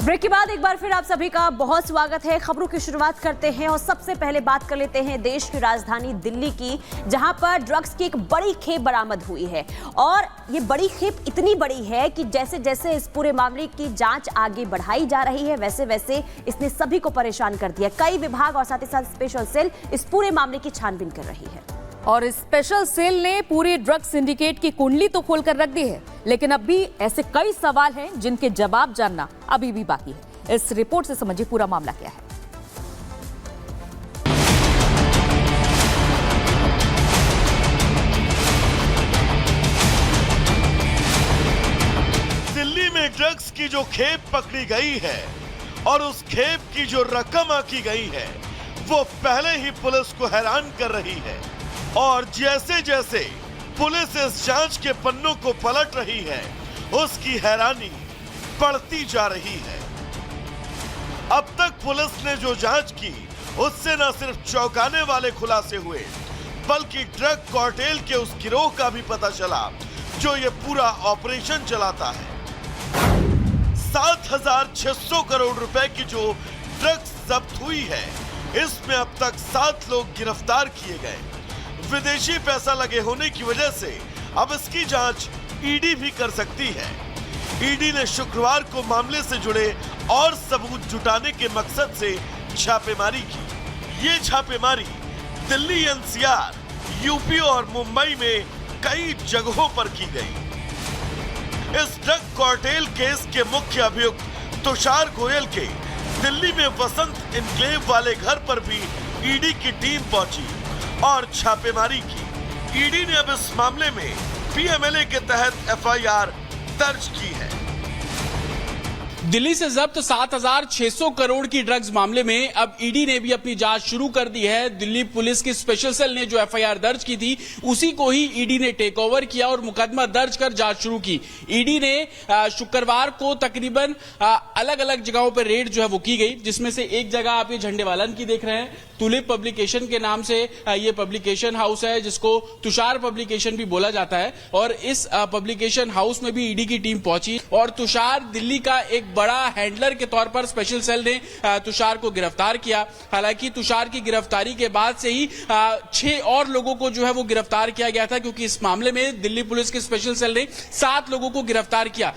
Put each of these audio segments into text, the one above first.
Break के बाद एक बार फिर आप सभी का बहुत स्वागत है। खबरों की शुरुआत करते हैं और सबसे पहले बात कर लेते हैं देश की राजधानी दिल्ली की, जहां पर ड्रग्स की एक बड़ी खेप बरामद हुई है। और ये बड़ी खेप इतनी बड़ी है कि जैसे जैसे इस पूरे मामले की जांच आगे बढ़ाई जा रही है, वैसे वैसे इसने सभी को परेशान कर दिया। कई विभाग और साथ ही साथ स्पेशल सेल इस पूरे मामले की छानबीन कर रही है। और स्पेशल सेल ने पूरे ड्रग सिंडिकेट की कुंडली तो खोलकर रख दी है, लेकिन अब भी ऐसे कई सवाल हैं जिनके जवाब जानना अभी भी बाकी है। इस रिपोर्ट से समझिए पूरा मामला क्या है। दिल्ली में ड्रग्स की जो खेप पकड़ी गई है और उस खेप की जो रकम आकी गई है, वो पहले ही पुलिस को हैरान कर रही है। और जैसे जैसे पुलिस इस जांच के पन्नों को पलट रही है, उसकी हैरानी बढ़ती जा रही है। अब तक पुलिस ने जो जांच की, उससे न सिर्फ चौंकाने वाले खुलासे हुए, बल्कि ड्रग कार्टेल के उस गिरोह का भी पता चला जो ये पूरा ऑपरेशन चलाता है। 7,600 करोड़ रुपए की जो ड्रग्स जब्त हुई है, इसमें अब तक 7 लोग गिरफ्तार किए गए। विदेशी पैसा लगे होने की वजह से अब इसकी जांच ईडी भी कर सकती है। ईडी ने शुक्रवार को मामले से जुड़े और सबूत जुटाने के मकसद से छापेमारी की। ये छापेमारी दिल्ली, एनसीआर, यूपी और मुंबई में कई जगहों पर की गई। इस ड्रग कार्टेल केस के मुख्य अभियुक्त तुषार गोयल के दिल्ली में वसंत इनक्लेव वाले घर पर भी ईडी की टीम पहुंची और छापेमारी की। ईडी ने अब इस मामले में पीएमएलए के तहत एफआईआर दर्ज की है। दिल्ली से जब्त 7,600 करोड़ की ड्रग्स मामले में अब ईडी ने भी अपनी जांच शुरू कर दी है। दिल्ली पुलिस की स्पेशल सेल ने जो एफआईआर दर्ज की थी, उसी को ही ईडी ने टेक ओवर किया और मुकदमा दर्ज कर जांच शुरू की। ईडी ने शुक्रवार को तकरीबन अलग अलग जगहों पर रेड जो है वो की गई, जिसमें से एक जगह आप ये झंडेवालन की देख रहे हैं। तुलिप पब्लिकेशन के नाम से ये पब्लिकेशन हाउस है, जिसको तुषार पब्लिकेशन भी बोला जाता है। और इस पब्लिकेशन हाउस में भी ईडी की टीम पहुंची और तुषार दिल्ली का एक बड़ा हैंडलर के तौर पर स्पेशल सेल ने तुषार को गिरफ्तार किया। हालांकि तुषार की गिरफ्तारी के बाद से ही 6 और लोगों को जो है वो गिरफ्तार किया गया था, क्योंकि इस मामले में दिल्ली पुलिस के स्पेशल सेल ने 7 लोगों को गिरफ्तार किया।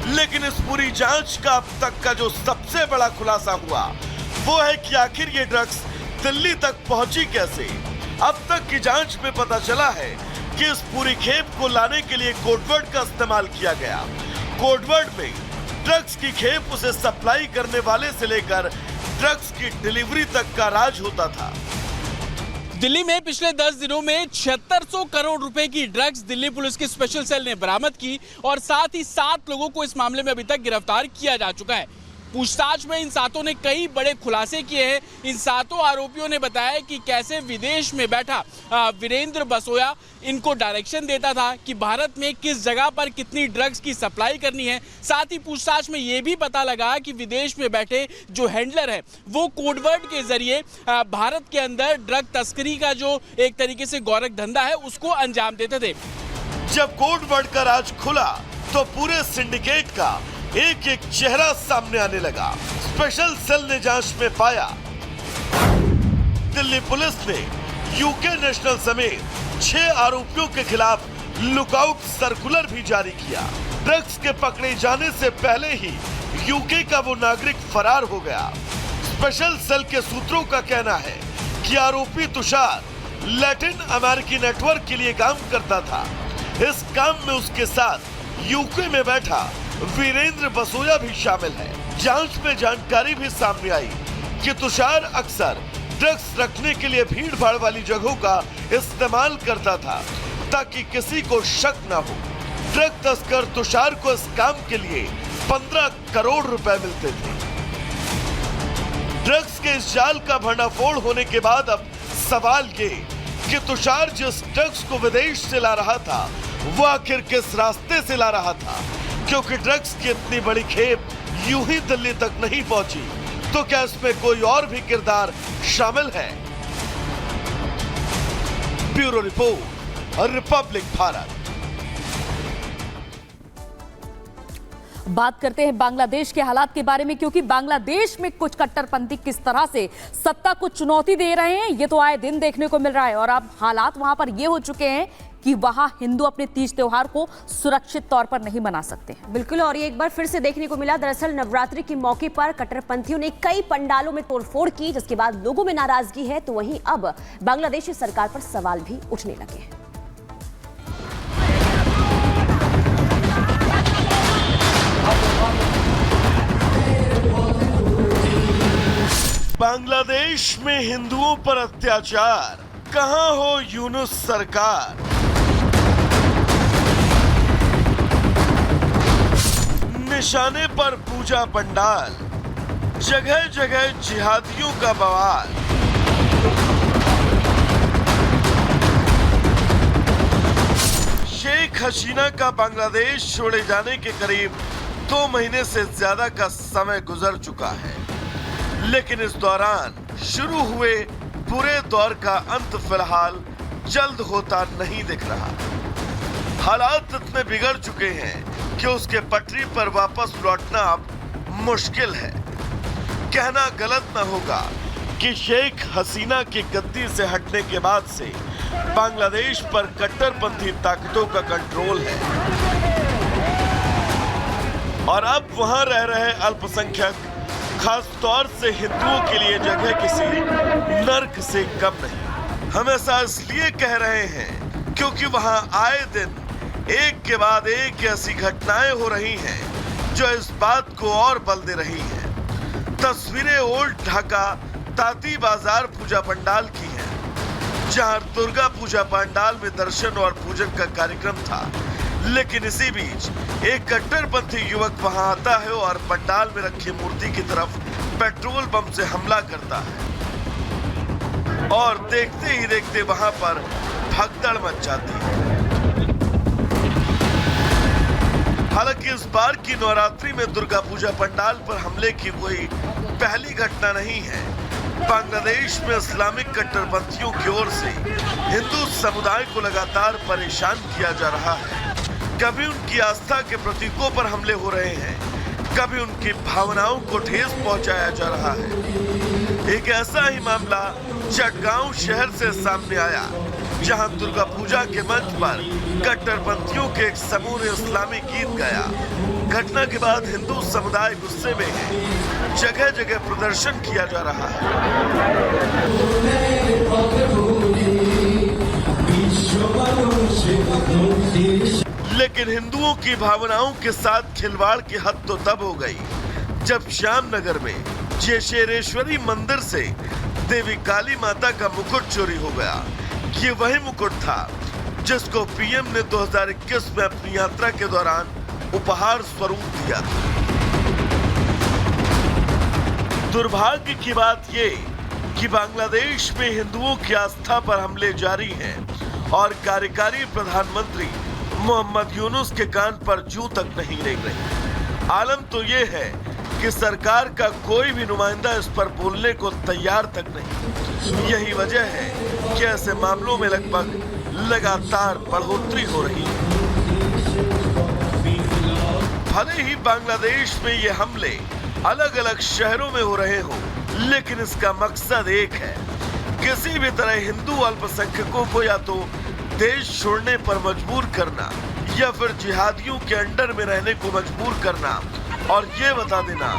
लेकिन इस पूरी जांच का अब तक का जो सबसे बड़ा खुलासा हुआ, वो है कि आखिर ये ड्रग्स दिल्ली तक पहुंची कैसे। अब तक की जांच में पता चला है कि इस पूरी खेप को लाने के लिए कोडवर्ड का इस्तेमाल किया गया। कोडवर्ड में ड्रग्स की खेप उसे सप्लाई करने वाले से लेकर ड्रग्स की डिलीवरी तक का राज होता था। दिल्ली में पिछले 10 दिनों में 7600 करोड़ रुपए की ड्रग्स दिल्ली पुलिस की स्पेशल सेल ने बरामद की और साथ ही 7 लोगों को इस मामले में अभी तक गिरफ्तार किया जा चुका है। पूछताछ में इन 7 ने कई बड़े खुलासे किए हैं। इन 7 आरोपियों ने बताया कि कैसे विदेश में बैठा वीरेंद्र बसोया इनको डायरेक्शन देता था कि भारत में किस जगह पर कितनी ड्रग्स की सप्लाई करनी है। साथ ही पूछताछ में यह भी पता लगा कि विदेश में बैठे जो हैंडलर है, वो कोडवर्ड के जरिए भारत के अंदर ड्रग तस्करी का जो एक तरीके से गोरख धंधा है, उसको अंजाम देते थे। जब कोडवर्ड का राज खुला तो पूरे सिंडिकेट का एक एक चेहरा सामने आने लगा। स्पेशल सेल ने जांच में पाया, दिल्ली पुलिस ने यूके नेशनल समेत 6 आरोपियों के खिलाफ लुकआउट सर्कुलर भी जारी किया। ड्रग्स के पकड़े जाने से पहले ही यूके का वो नागरिक फरार हो गया। स्पेशल सेल के सूत्रों का कहना है कि आरोपी तुषार लैटिन अमेरिकी नेटवर्क के लिए काम करता था। इस काम में उसके साथ यूके में बैठा वीरेंद्र बसोया भी शामिल है। जांच में जानकारी भी सामने आई कि तुषार अक्सर ड्रग्स रखने के लिए भीड़ भाड़ वाली जगहों का इस्तेमाल करता था, ताकि किसी को शक न हो। ड्रग तस्कर तुषार को इस काम के लिए 15 करोड़ रुपए मिलते थे। ड्रग्स के इस जाल का भंडाफोड़ होने के बाद अब सवाल ये कि तुषार जिस ड्रग्स को विदेश से ला रहा था, वो आखिर किस रास्ते से ला रहा था, क्योंकि ड्रग्स की इतनी बड़ी खेप यूं ही दिल्ली तक नहीं पहुंची। तो क्या इसमें कोई और भी किरदार शामिल है? Bureau report, Republic Bharat. बात करते हैं बांग्लादेश के हालात के बारे में, क्योंकि बांग्लादेश में कुछ कट्टरपंथी किस तरह से सत्ता को चुनौती दे रहे हैं ये तो आए दिन देखने को मिल रहा है। और अब हालात वहां पर ये हो चुके हैं कि वहां हिंदू अपने तीज त्योहार को सुरक्षित तौर पर नहीं मना सकते। बिल्कुल, और ये एक बार फिर से देखने को मिला। दरअसल नवरात्रि के मौके पर कट्टरपंथियों ने कई पंडालों में तोड़फोड़ की, जिसके बाद लोगों में नाराजगी है, तो वहीं अब बांग्लादेशी सरकार पर सवाल भी उठने लगे हैं। बांग्लादेश में हिंदुओं पर अत्याचार, कहां हो यूनुस सरकार। निशाने पर पूजा पंडाल, जगह जगह जिहादियों का बवाल। शेख हसीना का बांग्लादेश छोड़े जाने के करीब 2 महीने से ज्यादा का समय गुजर चुका है, लेकिन इस दौरान शुरू हुए बुरे दौर का अंत फिलहाल जल्द होता नहीं दिख रहा। हालात इतने बिगड़ चुके हैं कि उसके पटरी पर वापस लौटना अब मुश्किल है। कहना गलत न होगा कि शेख हसीना की गद्दी से हटने के बाद से बांग्लादेश पर कट्टरपंथी ताकतों का कंट्रोल है और अब वहां रह रहे अल्पसंख्यक, खास तौर से हिंदुओं के लिए जगह किसी नर्क से कम नहीं। हम ऐसा इसलिए कह रहे हैं क्योंकि वहां आए दिन एक के बाद एक ऐसी घटनाएं हो रही हैं जो इस बात को और बल दे रही हैं। तस्वीरें ओल्ड ढाका ताती बाजार पूजा पंडाल की हैं, जहां दुर्गा पूजा पंडाल में दर्शन और पूजन का कार्यक्रम था, लेकिन इसी बीच एक कट्टरपंथी युवक वहां आता है और पंडाल में रखी मूर्ति की तरफ पेट्रोल बम से हमला करता है और देखते ही देखते वहां पर भगदड़ मच जाती है। हालांकि इस बार की नवरात्रि में दुर्गा पूजा पंडाल पर हमले की कोई पहली घटना नहीं है। बांग्लादेश में इस्लामिक कट्टरपंथियों की ओर से हिंदू समुदाय को लगातार परेशान किया जा रहा है। कभी उनकी आस्था के प्रतीकों पर हमले हो रहे हैं, कभी उनकी भावनाओं को ठेस पहुंचाया जा रहा है। एक ऐसा ही मामला चटगांव शहर से सामने आया, जहां दुर्गा पूजा के मंच पर कट्टरपंथियों के एक समूह ने इस्लामी गीत गाया। घटना के बाद हिंदू समुदाय गुस्से में है, जगह जगह प्रदर्शन किया जा रहा है। लेकिन हिंदुओं की भावनाओं के साथ खिलवाड़ की हद तो तब हो गई जब श्यामनगर में जयशेरेश्वरी मंदिर से देवी काली माता का मुकुट चोरी हो गया। ये वही मुकुट था जिसको पीएम ने 2021 में अपनी यात्रा के दौरान उपहार स्वरूप दिया था। दुर्भाग्य की बात ये कि बांग्लादेश में हिंदुओं की आस्था पर हमले जारी हैं और कार्यकारी प्रधानमंत्री मोहम्मद यूनुस के कान पर जूं तक नहीं रेंग रही। आलम तो ये है कि सरकार का कोई भी नुमाइंदा इस पर बोलने को तैयार तक नहीं। यही वजह है कि ऐसे मामलों में लगभग लगातार बढ़ोतरी हो रही है। भले ही बांग्लादेश में ये हमले अलग अलग शहरों में हो रहे हों, लेकिन इसका मकसद एक है, किसी भी तरह हिंदू अल्पसंख्यकों को या तो देश छोड़ने पर मजबूर करना या फिर जिहादियों के अंडर में रहने को मजबूर करना और ये बता देना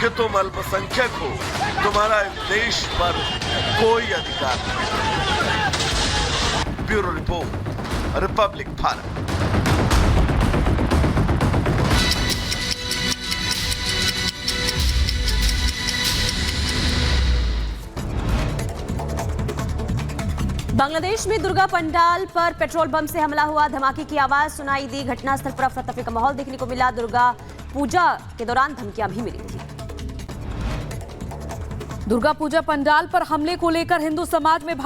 कि तुम अल्पसंख्यक हो, तुम्हारा इस देश पर कोई अधिकार नहीं। Bureau report, Republic Bharat. Bangladesh में दुर्गा पंडाल पर पेट्रोल बम से हमला हुआ, धमाके की आवाज सुनाई दी। घटनास्थल पर अफरा तफरी का माहौल देखने को मिला। दुर्गा पूजा के दौरान धमकियां भी मिली थी। दुर्गा पूजा पंडाल पर हमले को लेकर हिंदू समाज में